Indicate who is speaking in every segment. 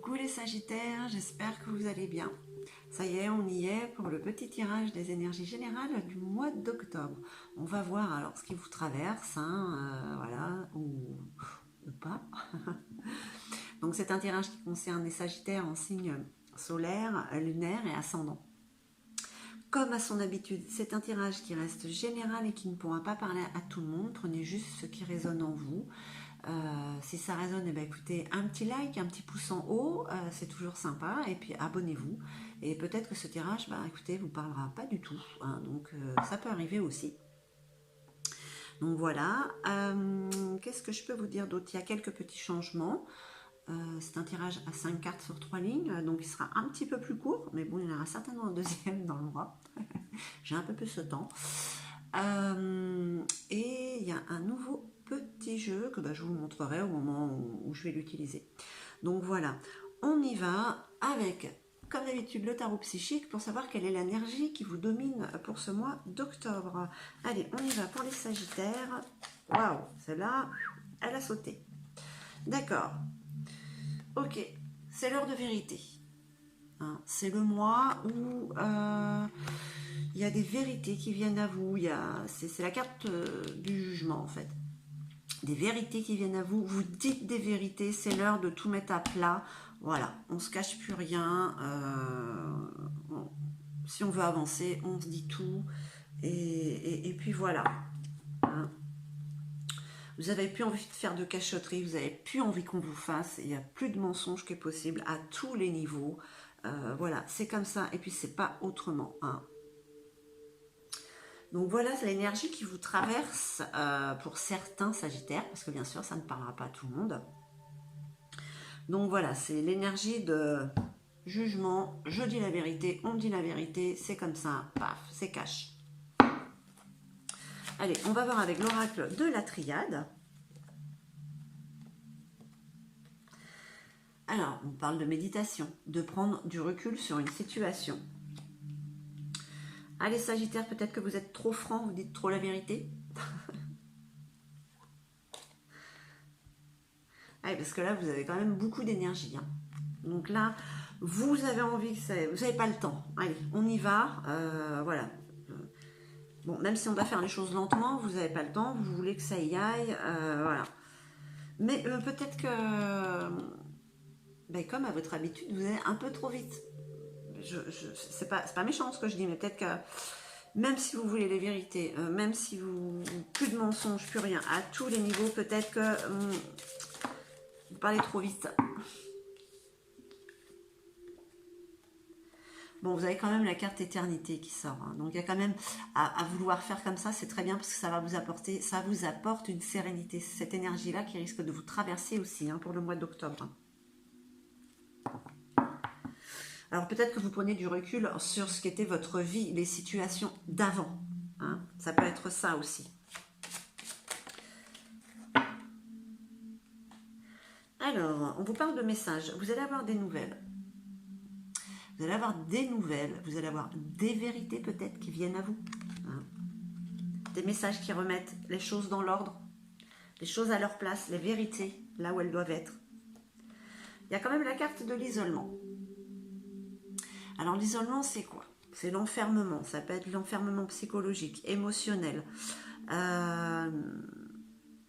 Speaker 1: Coucou les Sagittaires, j'espère que vous allez bien. Ça y est, on y est pour le petit tirage des énergies générales du mois d'octobre. On va voir alors ce qui vous traverse, voilà, ou pas. Donc c'est un tirage qui concerne les Sagittaires en signe solaire, lunaire et ascendant. Comme à son habitude, c'est un tirage qui reste général et qui ne pourra pas parler à tout le monde. Prenez juste ce qui résonne en vous. Si ça résonne, eh bien, écoutez, un petit like, un petit pouce en haut, c'est toujours sympa. Et puis abonnez-vous. Et peut-être que ce tirage, écoutez, vous parlera pas du tout. Donc ça peut arriver aussi. Donc voilà. Qu'est-ce que je peux vous dire d'autre? Il y a quelques petits changements. C'est un tirage à 5 cartes sur 3 lignes, donc il sera un petit peu plus court, mais bon, il y en aura certainement un deuxième dans le mois. J'ai un peu plus de temps. Et il y a un nouveau petit jeu que je vous montrerai au moment où je vais l'utiliser. Donc voilà, on y va avec, comme d'habitude, le tarot psychique pour savoir quelle est l'énergie qui vous domine pour ce mois d'octobre. Allez, on y va pour les Sagittaires. Waouh, celle-là, elle a sauté. D'accord. Ok, c'est l'heure de vérité. C'est le mois où il y a des vérités qui viennent à vous. C'est la carte du jugement en fait. Des vérités qui viennent à vous. Vous dites des vérités. C'est l'heure de tout mettre à plat. Voilà, on se cache plus rien. Si on veut avancer, on se dit tout. Et puis voilà. Vous n'avez plus envie de faire de cachotterie, vous n'avez plus envie qu'on vous fasse, il n'y a plus de mensonges qui est possible à tous les niveaux. Voilà, c'est comme ça, et puis c'est pas autrement. Donc voilà, c'est l'énergie qui vous traverse pour certains Sagittaires, parce que bien sûr, ça ne parlera pas à tout le monde. Donc voilà, c'est l'énergie de jugement, je dis la vérité, on dit la vérité, c'est comme ça, paf, c'est cash. Allez, on va voir avec l'oracle de la triade. Alors, on parle de méditation, de prendre du recul sur une situation. Allez, Sagittaire, peut-être que vous êtes trop franc, vous dites trop la vérité. Allez, parce que là, vous avez quand même beaucoup d'énergie. Donc là, vous avez envie que ça... Vous n'avez pas le temps. Allez, on y va. Voilà. Bon, même si on doit faire les choses lentement, vous n'avez pas le temps, vous voulez que ça y aille, voilà. Mais peut-être que, comme à votre habitude, vous allez un peu trop vite. C'est pas méchant ce que je dis, mais peut-être que même si vous voulez les vérités, même si vous plus de mensonges, plus rien, à tous les niveaux, peut-être que vous parlez trop vite. Bon, vous avez quand même la carte éternité qui sort. Donc, il y a quand même à vouloir faire comme ça, c'est très bien parce que ça va vous apporter, ça vous apporte une sérénité. Cette énergie-là qui risque de vous traverser aussi pour le mois d'octobre. Alors, peut-être que vous prenez du recul sur ce qu'était votre vie, les situations d'avant. Ça peut être ça aussi. Alors, on vous parle de messages. Vous allez avoir des nouvelles. Vous allez avoir des nouvelles, vous allez avoir des vérités peut-être qui viennent à vous. Des messages qui remettent les choses dans l'ordre, les choses à leur place, les vérités là où elles doivent être. Il y a quand même la carte de l'isolement. Alors l'isolement, c'est quoi? C'est l'enfermement, ça peut être l'enfermement psychologique, émotionnel.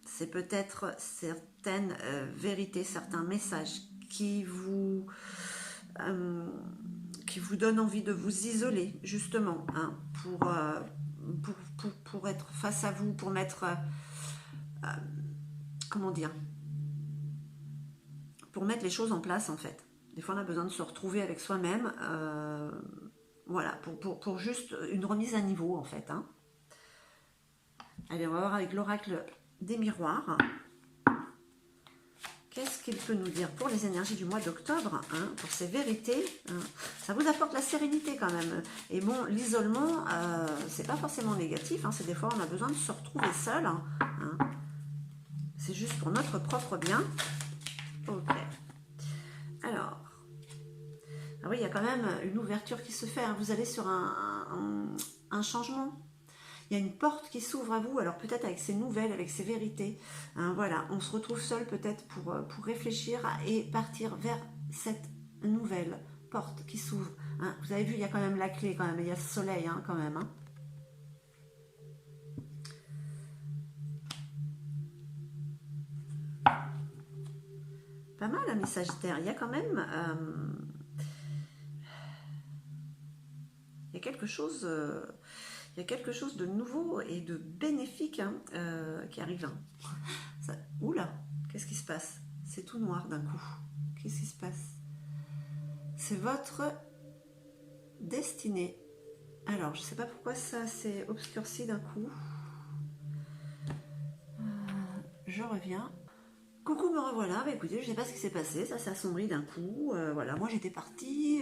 Speaker 1: C'est peut-être certaines vérités, certains messages qui vous donne envie de vous isoler, justement, pour être face à vous, pour mettre, comment dire, pour mettre les choses en place, en fait. Des fois, on a besoin de se retrouver avec soi-même, voilà, pour juste une remise à niveau, en fait. Allez, on va voir avec l'oracle des miroirs. Qu'est-ce qu'il peut nous dire pour les énergies du mois d'octobre, pour ces vérités? Ça vous apporte la sérénité quand même. Et bon, l'isolement, c'est pas forcément négatif. C'est des fois, on a besoin de se retrouver seul. C'est juste pour notre propre bien. Ok. Alors oui, il y a quand même une ouverture qui se fait. Vous allez sur un changement. Il y a une porte qui s'ouvre à vous, alors peut-être avec ces nouvelles, avec ces vérités. Voilà, on se retrouve seul peut-être pour réfléchir et partir vers cette nouvelle porte qui s'ouvre. Hein. Vous avez vu, il y a quand même la clé, quand même, il y a le soleil hein, quand même. Hein. Pas mal, hein, mes Sagittaires. Il y a quand même... il y a quelque chose... il y a quelque chose de nouveau et de bénéfique hein, qui arrive. Hein. Ça, oula, qu'est-ce qui se passe? C'est tout noir d'un coup. Qu'est-ce qui se passe? C'est votre destinée. Alors, je ne sais pas pourquoi ça s'est obscurci d'un coup. Je reviens. Coucou, me revoilà. Bah, écoutez, je ne sais pas ce qui s'est passé. Ça s'est assombri d'un coup. Voilà, moi j'étais partie,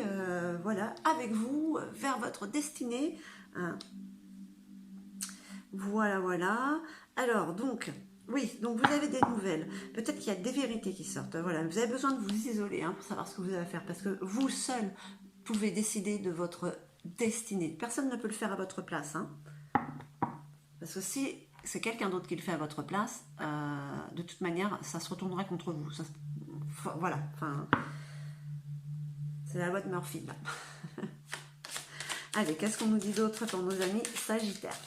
Speaker 1: voilà, avec vous, vers votre destinée. Voilà, voilà. Alors, donc, oui, donc vous avez des nouvelles. Peut-être qu'il y a des vérités qui sortent. Voilà, vous avez besoin de vous isoler hein, pour savoir ce que vous avez à faire. Parce que vous seul pouvez décider de votre destinée. Personne ne peut le faire à votre place. Hein. Parce que si c'est quelqu'un d'autre qui le fait à votre place, de toute manière, ça se retournera contre vous. Ça, voilà, enfin, c'est la loi de Murphy. Là. Allez, qu'est-ce qu'on nous dit d'autre pour nos amis Sagittaires?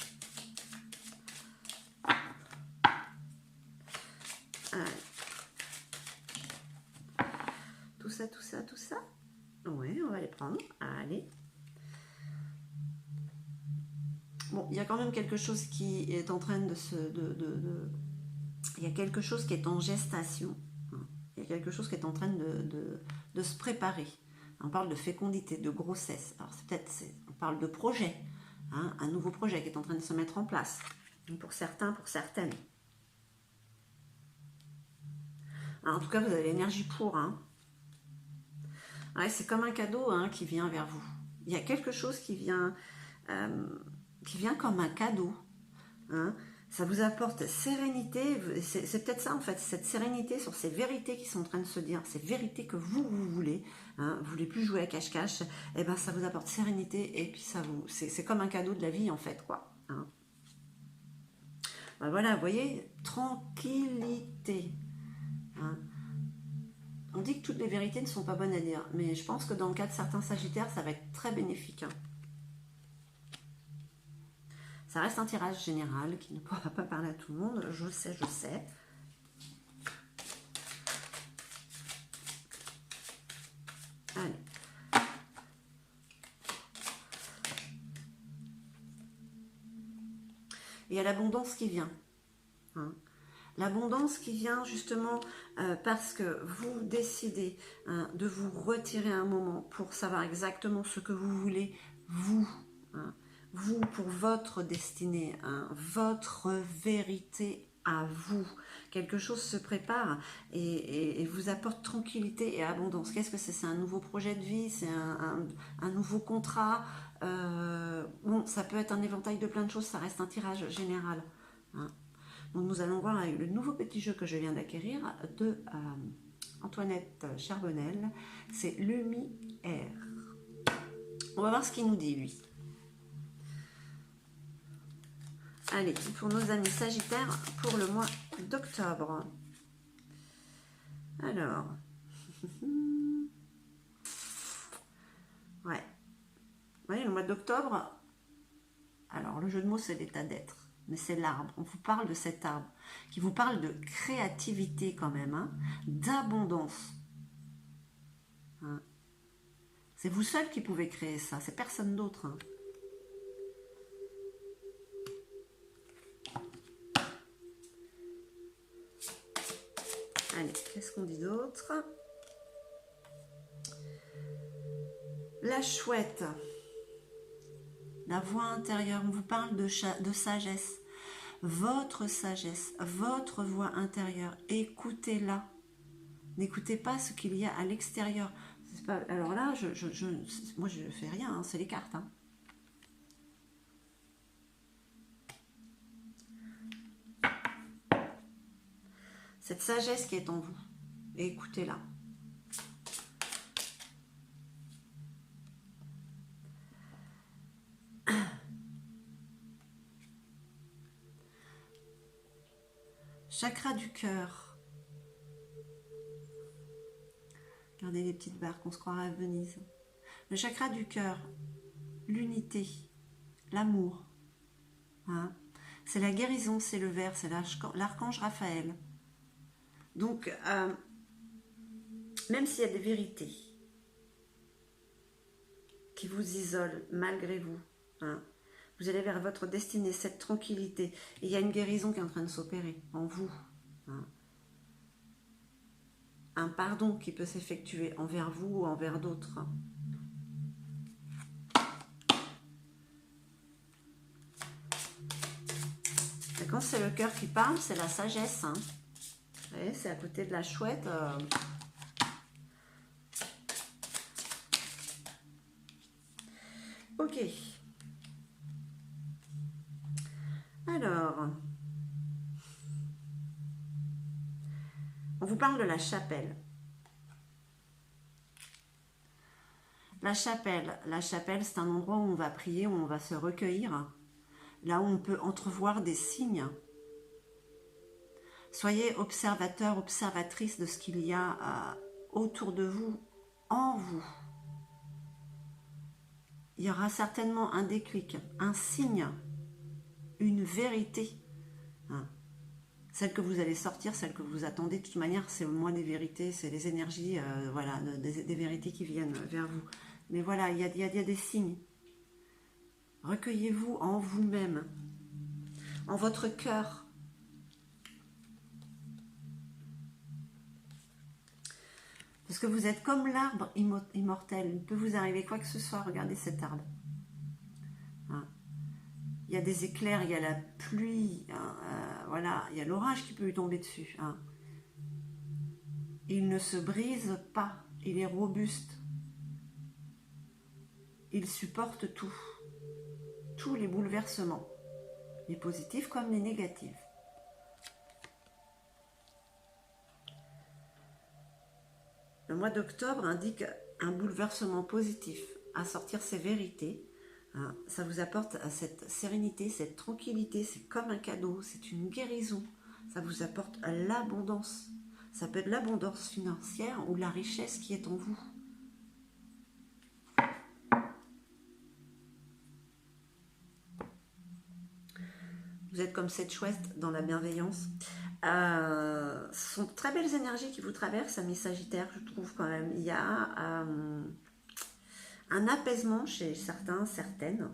Speaker 1: Tout ça, tout ça, tout ça. Oui, on va les prendre. Allez. Bon, il y a quand même quelque chose qui est en train de se... Il y a quelque chose qui est en gestation. Il y a quelque chose qui est en train de se préparer. On parle de fécondité, de grossesse. Alors, c'est peut-être... On parle de projet. Hein, un nouveau projet qui est en train de se mettre en place. Pour certains, pour certaines. Alors, en tout cas, vous avez l'énergie pour. Hein. Ouais, c'est comme un cadeau hein, qui vient vers vous. Il y a quelque chose qui vient comme un cadeau. Hein. Ça vous apporte sérénité. C'est peut-être ça en fait, cette sérénité sur ces vérités qui sont en train de se dire, ces vérités que vous voulez. Hein, vous voulez plus jouer à cache-cache. Et ben ça vous apporte sérénité et puis ça vous, c'est comme un cadeau de la vie en fait quoi. Hein. Ben voilà, vous voyez, tranquillité. Hein. On dit que toutes les vérités ne sont pas bonnes à dire, mais je pense que dans le cas de certains Sagittaires, ça va être très bénéfique. Hein. Ça reste un tirage général qui ne pourra pas parler à tout le monde, je sais, je sais. Allez. Il y a l'abondance qui vient. Hein. L'abondance qui vient justement parce que vous décidez hein, de vous retirer un moment pour savoir exactement ce que vous voulez, vous, hein, vous pour votre destinée, hein, votre vérité à vous. Quelque chose se prépare et vous apporte tranquillité et abondance. Qu'est-ce que c'est? C'est un nouveau projet de vie, c'est un nouveau contrat. Bon, ça peut être un éventail de plein de choses, ça reste un tirage général. Hein. Donc nous allons voir avec le nouveau petit jeu que je viens d'acquérir de Antoinette Charbonnel. C'est Lumière. On va voir ce qu'il nous dit lui. Allez, pour nos amis Sagittaires, pour le mois d'octobre. Alors. Ouais. Vous voyez, le mois d'octobre, alors le jeu de mots c'est l'état d'être. Mais c'est l'arbre, on vous parle de cet arbre, qui vous parle de créativité quand même, hein, d'abondance. Hein. C'est vous seul qui pouvez créer ça, c'est personne d'autre. Hein. Allez, qu'est-ce qu'on dit d'autre? La chouette. La voix intérieure, on vous parle de sagesse. Votre sagesse, votre voix intérieure, écoutez-la. N'écoutez pas ce qu'il y a à l'extérieur. Alors là, moi je ne fais rien, hein, c'est les cartes. Hein. Cette sagesse qui est en vous, écoutez-la. Chakra du cœur. Regardez les petites barres qu'on se croirait à Venise. Le chakra du cœur, l'unité, l'amour. Hein, c'est la guérison, c'est le vert, c'est l'archange Raphaël. Donc, même s'il y a des vérités qui vous isolent malgré vous, hein, vous allez vers votre destinée, cette tranquillité. Et il y a une guérison qui est en train de s'opérer en vous. Hein. Un pardon qui peut s'effectuer envers vous ou envers d'autres. Et quand c'est le cœur qui parle, c'est la sagesse. Hein. Vous voyez, c'est à côté de la chouette. Ok. Alors, on vous parle de la chapelle. La chapelle, c'est un endroit où on va prier, où on va se recueillir. Là où on peut entrevoir des signes. Soyez observateur, observatrice de ce qu'il y a autour de vous, en vous. Il y aura certainement un déclic, un signe, une vérité. Hein. Celle que vous allez sortir, celle que vous attendez. De toute manière, c'est le mois des vérités, c'est les énergies, voilà, des vérités qui viennent vers vous. Mais voilà, il y a des signes. Recueillez-vous en vous-même, en votre cœur. Parce que vous êtes comme l'arbre immortel. Il peut vous arriver quoi que ce soit. Regardez cet arbre. Hein. Il y a des éclairs, il y a la pluie. Hein, voilà, il y a l'orage qui peut lui tomber dessus. Hein. Il ne se brise pas. Il est robuste. Il supporte tout. Tous les bouleversements. Les positifs comme les négatifs. Le mois d'octobre indique un bouleversement positif, à sortir ses vérités. Hein, ça vous apporte cette sérénité, cette tranquillité, c'est comme un cadeau, c'est une guérison. Ça vous apporte l'abondance. Ça peut être l'abondance financière ou la richesse qui est en vous. Vous êtes comme cette chouette dans la bienveillance. Ce sont de très belles énergies qui vous traversent, amis Sagittaires, je trouve quand même. Il y a un apaisement chez certains, certaines.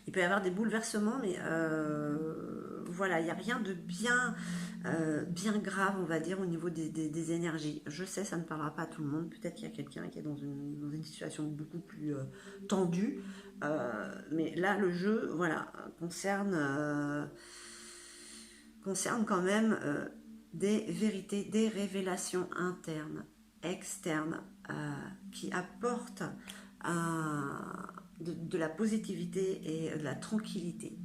Speaker 1: Il peut y avoir des bouleversements, mais voilà, il n'y a rien de bien grave, on va dire, au niveau des énergies. Je sais, ça ne parlera pas à tout le monde. Peut-être qu'il y a quelqu'un qui est dans une situation beaucoup plus tendue. Mais là, le jeu, voilà, concerne quand même des vérités, des révélations internes, externes, qui apportent de la positivité et de la tranquillité.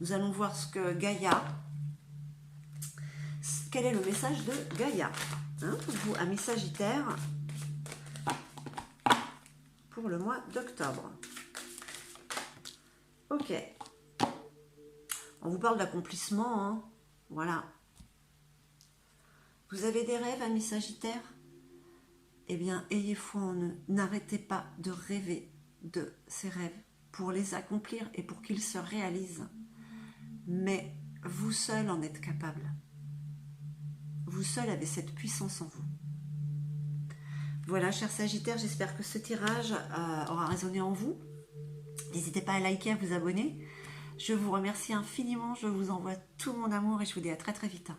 Speaker 1: Nous allons voir ce que Gaïa, quel est le message de Gaïa, hein, pour vous, amis Sagittaires, pour le mois d'octobre. Ok. On vous parle d'accomplissement, hein. Voilà. Vous avez des rêves, amis Sagittaires? Eh bien, ayez foi en eux. N'arrêtez pas de rêver de ces rêves pour les accomplir et pour qu'ils se réalisent. Mais vous seul en êtes capable. Vous seul avez cette puissance en vous. Voilà, chers Sagittaires, j'espère que ce tirage aura résonné en vous. N'hésitez pas à liker, à vous abonner. Je vous remercie infiniment, je vous envoie tout mon amour et je vous dis à très très vite.